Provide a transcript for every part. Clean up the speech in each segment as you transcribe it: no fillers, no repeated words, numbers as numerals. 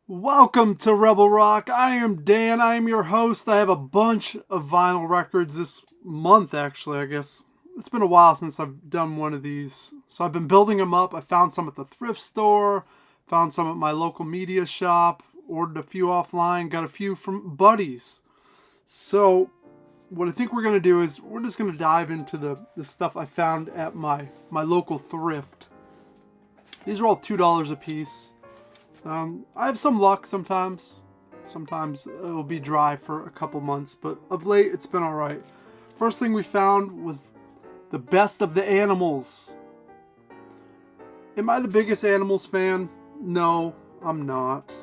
Welcome to Rebel Rock. I am Dan. I am your host. I have a bunch of vinyl records this month, actually, I guess. It's been a while since I've done one of these. So I've been building them up. I found some at the thrift store, found some at my local media shop, ordered a few offline, got a few from buddies. So what I think we're going to do is we're just going to dive into the stuff I found at my local thrift. These are all $2 a piece. I have some luck sometimes. Sometimes it'll be dry for a couple months, but of late it's been alright. First thing we found was the Best of the Animals. Am I the biggest Animals fan? No, I'm not.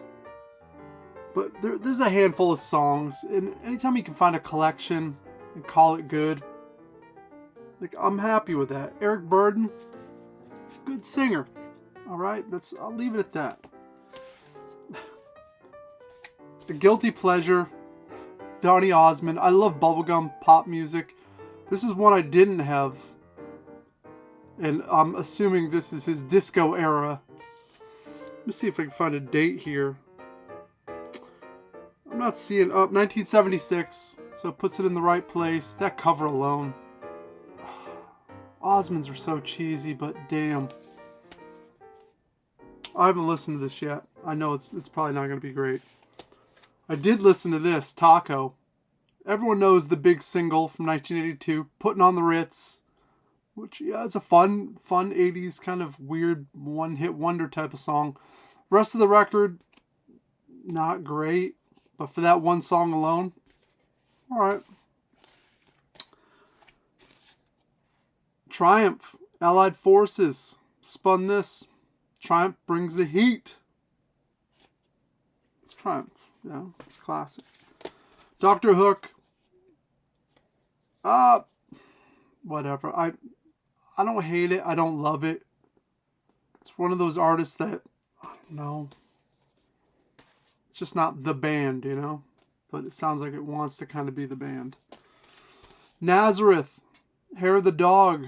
But there's a handful of songs, and anytime you can find a collection and call it good, like, I'm happy with that. Eric Burdon, good singer. Alright, I'll leave it at that. A guilty pleasure, Donny Osmond. I love bubblegum pop music. This is one I didn't have, and I'm assuming this is his disco era. Let me see if I can find a date here. I'm not seeing, 1976, so it puts it in the right place. That cover alone. Osmonds are so cheesy, but damn. I haven't listened to this yet. I know it's probably not going to be great. I did listen to this, Taco. Everyone knows the big single from 1982, Putting on the Ritz, which, yeah, it's a fun 80s kind of weird one-hit wonder type of song. Rest of the record, not great, but for that one song alone, alright. Triumph, Allied Forces, spun this. Triumph brings the heat. It's Triumph. Yeah, it's classic. Dr. Hook. Whatever. I don't hate it. I don't love it. It's one of those artists that, I don't know. It's just not the band, you know? But it sounds like it wants to kind of be the band. Nazareth. Hair of the Dog.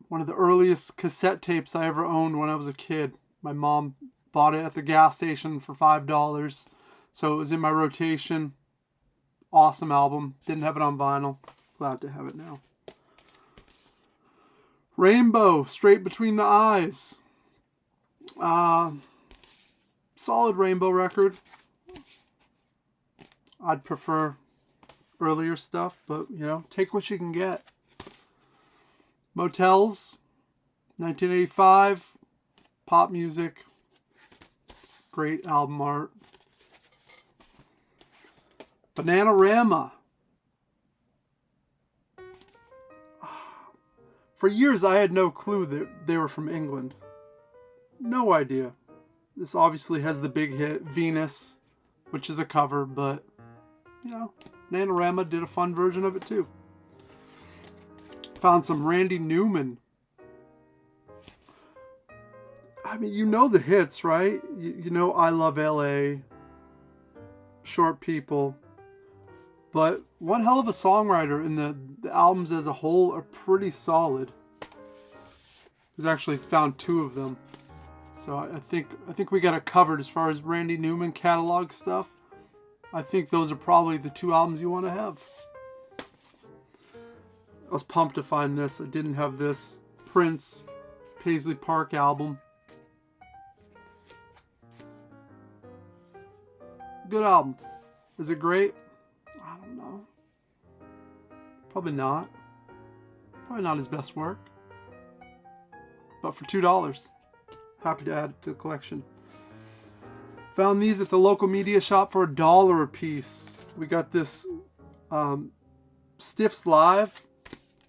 One of the earliest cassette tapes I ever owned when I was a kid. My mom bought it at the gas station for $5. So it was in my rotation. Awesome album. Didn't have it on vinyl. Glad to have it now. Rainbow, Straight Between the Eyes. Solid Rainbow record. I'd prefer earlier stuff, but, take what you can get. Motels, 1985. Pop music. Great album art. Bananarama. For years I had no clue that they were from England. No idea. This obviously has the big hit Venus, which is a cover, but, Bananarama did a fun version of it too. Found some Randy Newman. I mean, you know the hits, right? You know I Love LA, Short People. But one hell of a songwriter, and the albums as a whole are pretty solid. He's actually found two of them. So I think we got it covered as far as Randy Newman catalog stuff. I think those are probably the two albums you want to have. I was pumped to find this. I didn't have this Prince Paisley Park album. Good album. Is it great? I don't know. Probably not. Probably not his best work. But for $2, happy to add it to the collection. Found these at the local media shop for $1 a piece. We got this Stiffs Live.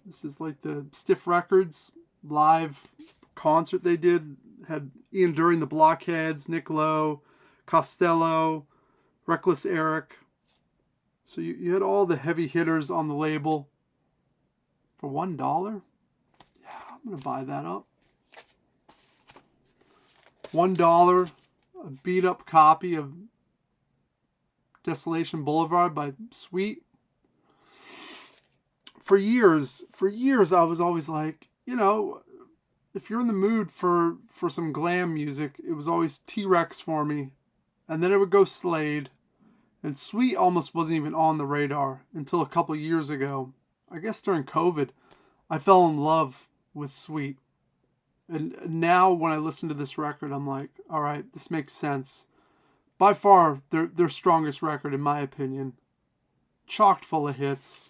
This is like the Stiff Records live concert they did. Had Ian During, the Blockheads, Nick Lowe, Costello, Reckless Eric. So you had all the heavy hitters on the label for $1. Yeah, I'm going to buy that up. $1, a beat up copy of Desolation Boulevard by Sweet. For years I was always like, if you're in the mood for some glam music, it was always T-Rex for me. and then it would go Slade, and Sweet almost wasn't even on the radar until a couple years ago. I guess during COVID, I fell in love with Sweet. And now when I listen to this record, I'm like, all right, this makes sense. By far, their strongest record, in my opinion. Chocked full of hits.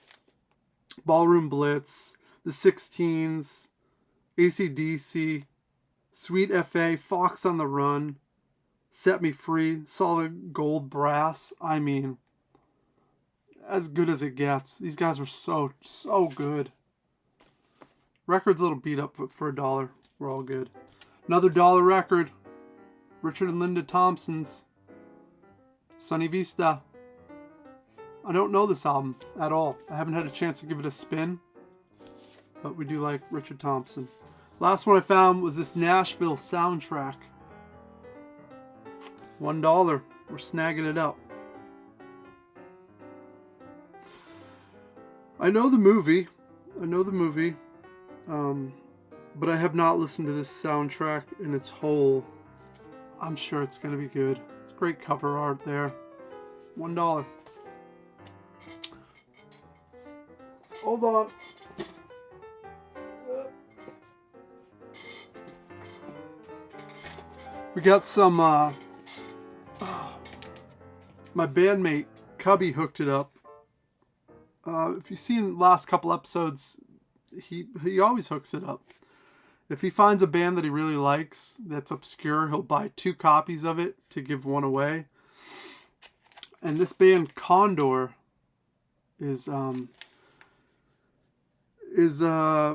Ballroom Blitz, The 16s, AC/DC, Sweet FA, Fox on the Run, Set Me Free, Solid Gold Brass. I mean, as good as it gets. These guys were so good. Record's a little beat up, but for $1, we're all good. Another dollar record, Richard and Linda Thompson's Sunny Vista. I don't know this album at all. I haven't had a chance to give it a spin, but we do like Richard Thompson. Last one I found was this Nashville soundtrack. $1. We're snagging it up. I know the movie, but I have not listened to this soundtrack in its whole. I'm sure it's going to be good. Great cover art there. $1. Hold on. We got some, my bandmate Cubby hooked it up. If you've seen the last couple episodes, he always hooks it up. If he finds a band that he really likes that's obscure, he'll buy 2 copies of it to give one away. And this band Condor is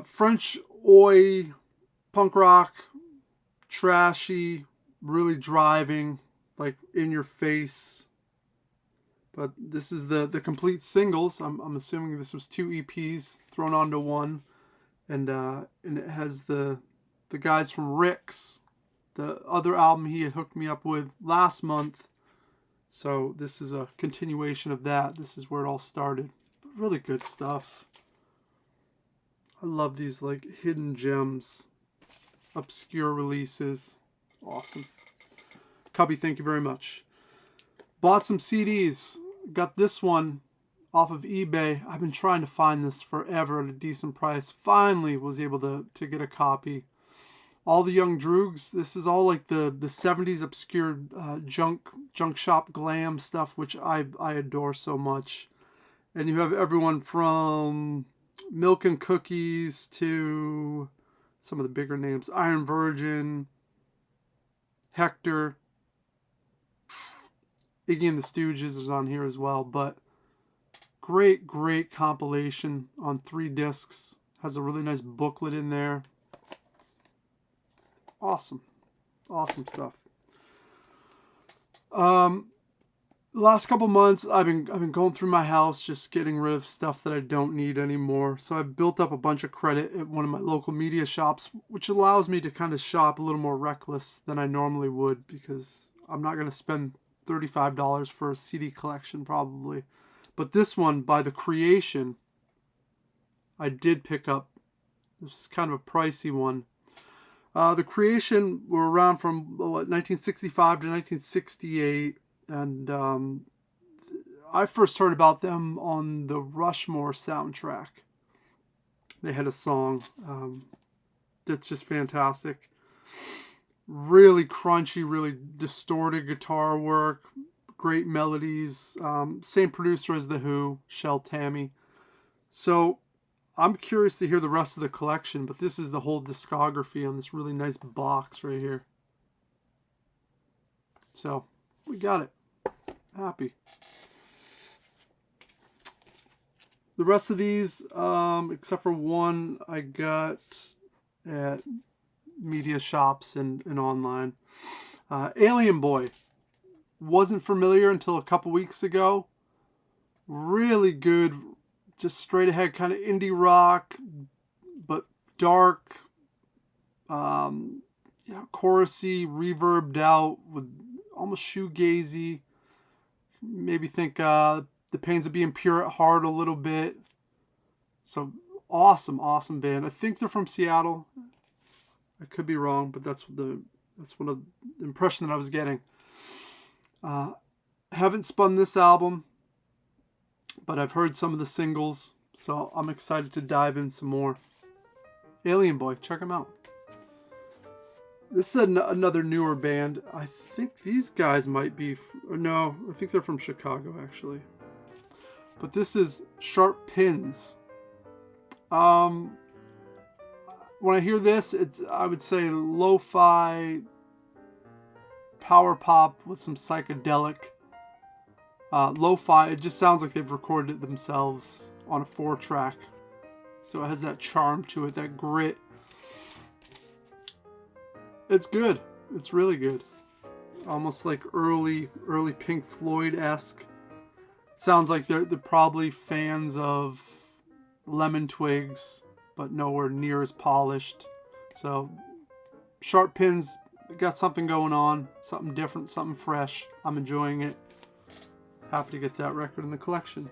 French oi punk rock, trashy, really driving, like in your face. But this is the complete singles. I'm assuming this was 2 EPs thrown onto one, and it has the guys from Rick's, the other album he had hooked me up with last month. So this is a continuation of that. This is where it all started. Really good stuff. I love these like hidden gems, obscure releases. Awesome. Cubby, thank you very much. Bought some CDs. Got this one off of eBay. I've been trying to find this forever at a decent price. Finally was able to get a copy. All the Young Droogs. This is all like the 70s obscure junk shop glam stuff, which I adore so much. And you have everyone from Milk and Cookies to some of the bigger names. Iron Virgin, Hector, Iggy and the Stooges is on here as well. But great compilation on 3 discs. Has a really nice booklet in there. Awesome stuff. Last couple months, I've been going through my house, just getting rid of stuff that I don't need anymore. So I've built up a bunch of credit at one of my local media shops, which allows me to kind of shop a little more reckless than I normally would, because I'm not going to spend $35 for a CD collection probably. But this one, by The Creation, I did pick up. This is kind of a pricey one. The Creation were around from 1965 to 1968, and I first heard about them on the Rushmore soundtrack. They had a song that's just fantastic. Really crunchy, really distorted guitar work, great melodies. Same producer as The Who, Shel Tammy. So I'm curious to hear the rest of the collection, but this is the whole discography on this really nice box right here. So we got it. Happy. The rest of these, except for one, I got at media shops and online. Alien Boy. Wasn't familiar until a couple weeks ago. Really good, just straight ahead kind of indie rock, but dark, chorusy, reverbed out with almost shoegazy. Maybe think The Pains of Being Pure at Heart a little bit. So awesome band. I think they're from Seattle. I could be wrong, but that's one of the impression that I was getting. Haven't spun this album, but I've heard some of the singles, so I'm excited to dive in some more. Alien Boy, check them out. This is another newer band. I think these guys might be... No, I think they're from Chicago, actually. But this is Sharp Pins. When I hear this, I would say lo-fi power pop with some psychedelic. Lo-fi, it just sounds like they've recorded it themselves on a 4-track. So it has that charm to it, that grit. It's good. It's really good. Almost like early Pink Floyd-esque. Sounds like they're probably fans of Lemon Twigs, but nowhere near as polished. So Sharp Pins got something going on, something different, something fresh. I'm enjoying it. Happy to get that record in the collection.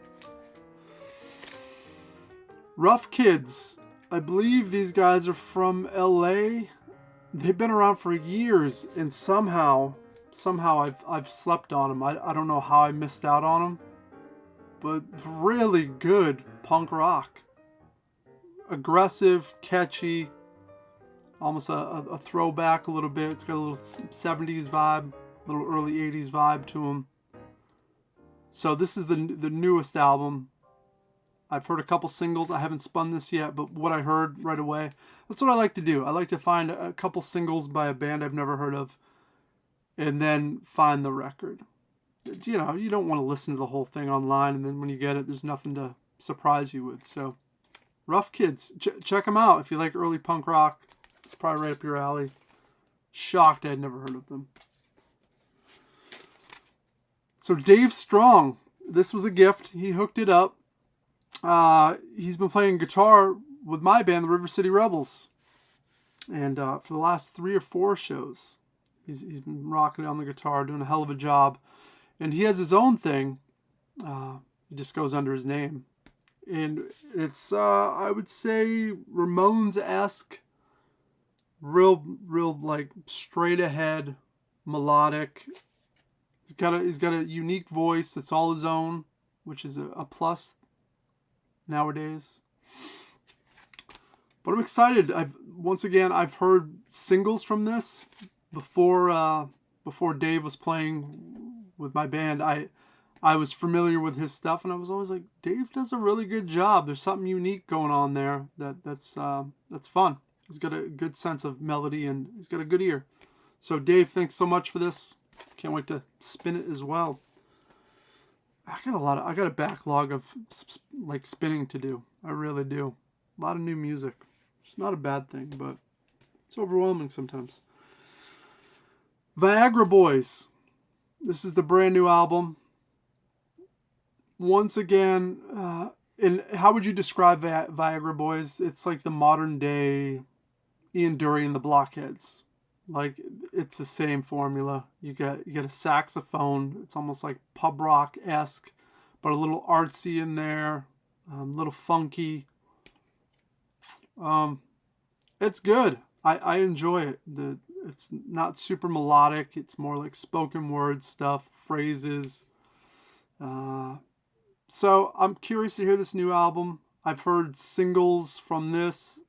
Rough Kids. I believe these guys are from LA. They've been around for years, and somehow I've slept on them. I don't know how I missed out on them, but really good punk rock. Aggressive, catchy, almost a throwback a little bit. It's got a little 70s vibe, a little early 80s vibe to them. So this is the newest album. I've heard a couple singles. I haven't spun this yet, but what I heard right away, that's what I like to do. I like to find a couple singles by a band I've never heard of and then find the record. You know, you don't want to listen to the whole thing online, and then when you get it, there's nothing to surprise you with. So, Rough Kids, check them out if you like early punk rock. It's probably right up your alley. Shocked I'd never heard of them. So Dave Strong, this was a gift. He hooked it up. He's been playing guitar with my band, the River City Rebels. And for the last 3 or 4 shows, he's been rocking it on the guitar, doing a hell of a job. And he has his own thing. He just goes under his name. And it's, I would say, Ramones-esque. Real like straight ahead, melodic. He's got a unique voice that's all his own, which is a plus nowadays. But I'm excited. I've heard singles from this before Dave was playing with my band. I was familiar with his stuff, and I was always like, Dave does a really good job. There's something unique going on there that's fun. He's got a good sense of melody, and he's got a good ear. So Dave, thanks so much for this. Can't wait to spin it as well. I got a backlog of like spinning to do. I really do. A lot of new music. It's not a bad thing, but it's overwhelming sometimes. Viagra Boys. This is the brand new album. Once again, and how would you describe Viagra Boys? It's like the modern day Ian Dury and the Blockheads. Like, it's the same formula. You get a saxophone. It's almost like pub rock-esque, but a little artsy in there, a little funky. It's good. I enjoy it. It's not super melodic. It's more like spoken word stuff, phrases. So I'm curious to hear this new album. I've heard singles from this.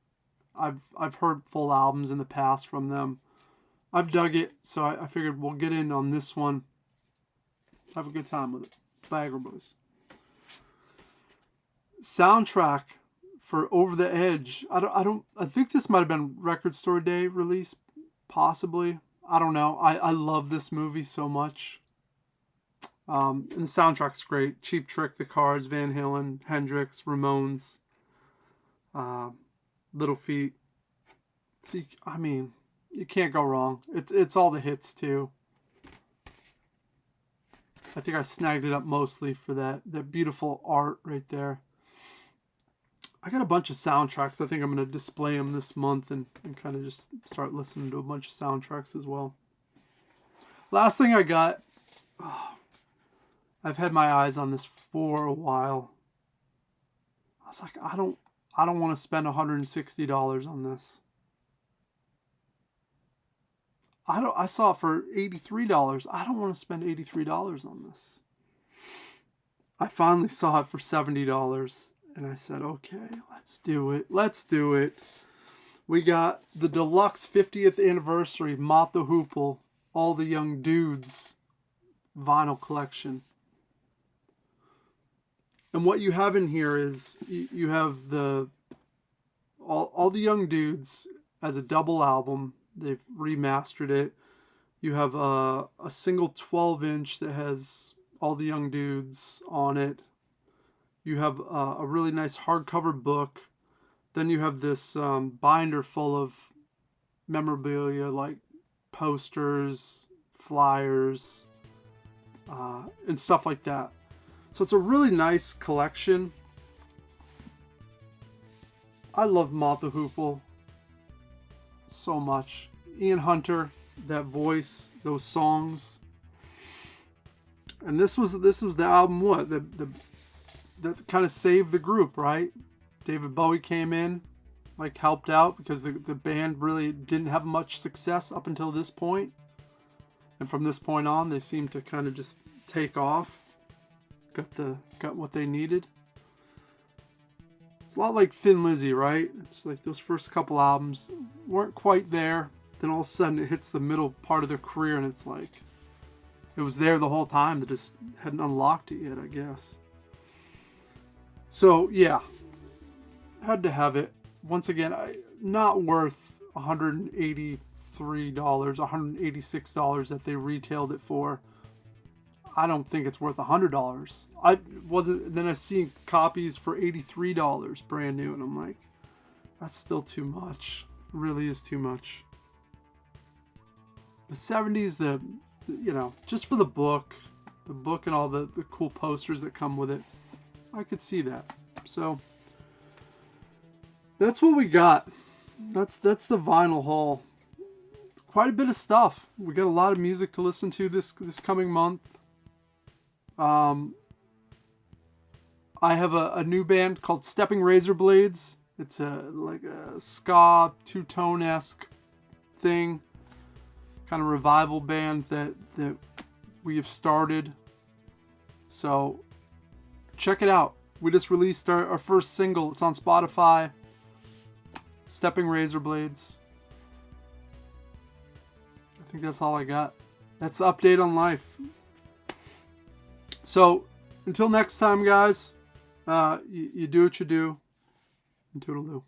I've heard full albums in the past from them. I've dug it, so I figured we'll get in on this one. Have a good time with it. Viagra Boys. Soundtrack for Over the Edge. I think this might have been Record Store Day release, possibly. I don't know. I love this movie so much. And the soundtrack's great. Cheap Trick, The Cars, Van Halen, Hendrix, Ramones, Little Feat. See, I mean, you can't go wrong. It's all the hits too. I think I snagged it up mostly for that beautiful art right there. I got a bunch of soundtracks. I think I'm going to display them this month and kind of just start listening to a bunch of soundtracks as well. Last thing I got. I've had my eyes on this for a while. I was like, I don't want to spend $160 on this. I saw it for $83. I don't want to spend $83 on this. I finally saw it for $70 and I said, okay, let's do it. Let's do it. We got the deluxe 50th anniversary Mott the Hoople, All the Young Dudes vinyl collection. And what you have in here is you have the all the Young Dudes as a double album. They've remastered it. You have a single 12-inch that has All the Young Dudes on it. You have a really nice hardcover book. Then you have this binder full of memorabilia like posters, flyers, and stuff like that. So it's a really nice collection. I love Mott the Hoople so much. Ian Hunter, that voice, those songs. And this was the album that kind of saved the group, right? David Bowie came in, like helped out because the band really didn't have much success up until this point. And from this point on, they seemed to kind of just take off. Got what they needed. It's a lot like Thin Lizzy, right? It's like those first couple albums weren't quite there. Then all of a sudden it hits the middle part of their career and it's like it was there the whole time. They just hadn't unlocked it yet, I guess. So yeah, had to have it. Once again, not worth $183, $186 that they retailed it for. I don't think it's worth $100. Then I see copies for $83 brand new, and I'm like, that's still too much. It really is too much. The 70s, just for the book and all the cool posters that come with it, I could see that. So that's what we got. That's the vinyl haul. Quite a bit of stuff. We got a lot of music to listen to this coming month. I have a new band called Stepping Razor Blades. It's like a ska two-tone-esque thing, kind of revival band that we have started. So check it out. We just released our first single. It's on Spotify. Stepping Razor Blades. I think that's all I got. That's the update on life. So, until next time, guys, you do what you do, and toodaloo.